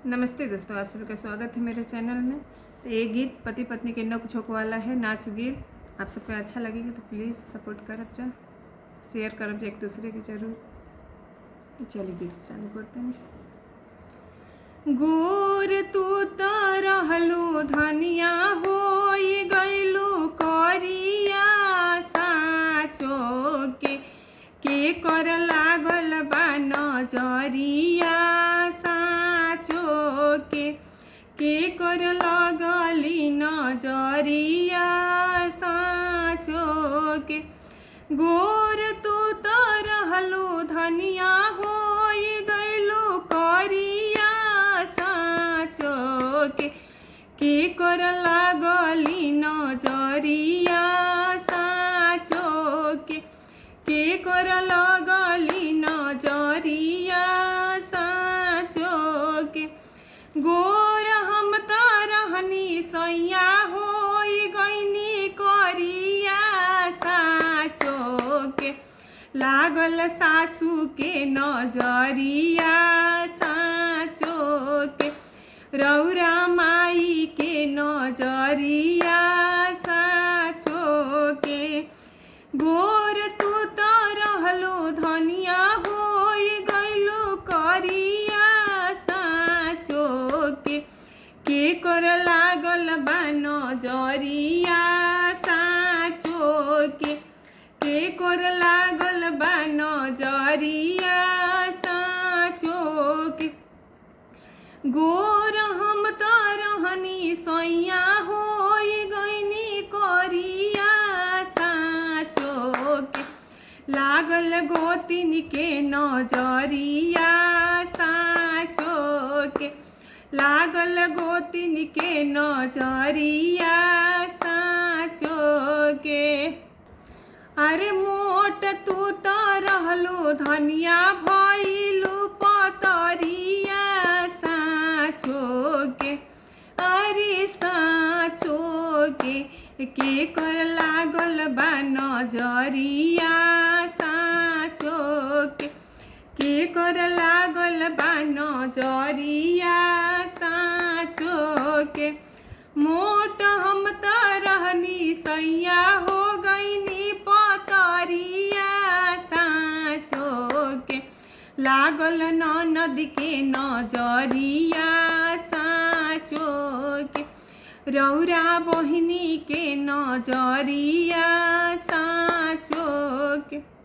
नमस्ते दोस्तों, आप सभी का स्वागत है मेरे चैनल में। तो ये गीत पति पत्नी के नोक झोंक वाला है, नाच गीत। आप सबको अच्छा लगेगा तो प्लीज़ सपोर्ट करब जा, शेयर करब जा एक दूसरे के जरूर। तो चलिए गीत चालू करते हैं। गोर तू तो रहलू धनिया होई गइलू करिया साचो के कर लागल बा नजरिया साचो के कर लगली नजरिया साचो के। गोर तू तो रहलू धनिया होई गइलू करिया साचो के कर लागली नजरिया साचो के कर लगली नजरिया साचो के। गोर हम तो रहनी सैया होई गइनी करिया साचो के लागल सासू के नजरिया साचो के। रौरा माई के नजरिया साचो के। गोर तू तो रहलू धनिया होई गइलू करिया साचो के कर लागल बा नजरिया साचो के कर लागल बा नजरिया साचो के। गोर हम तो रहनी सैया होई गइनी करिया साचो के लागल गोतिन के नजरिया साचो के लागल गोतिन के नजरिया साचो के। अरे मोट तू तो रहलू धनिया भइलू पतरिया साचो के। अरे साचो के कर लागल बा नजरिया साचो के कर लागल बा नजरिया साचो के। मोट हम तो रहनी सैया हो गइनी पतरिया साचो के लागल ननद के नजरिया साचो के। रौरा बहिनी के नजरिया साचो के।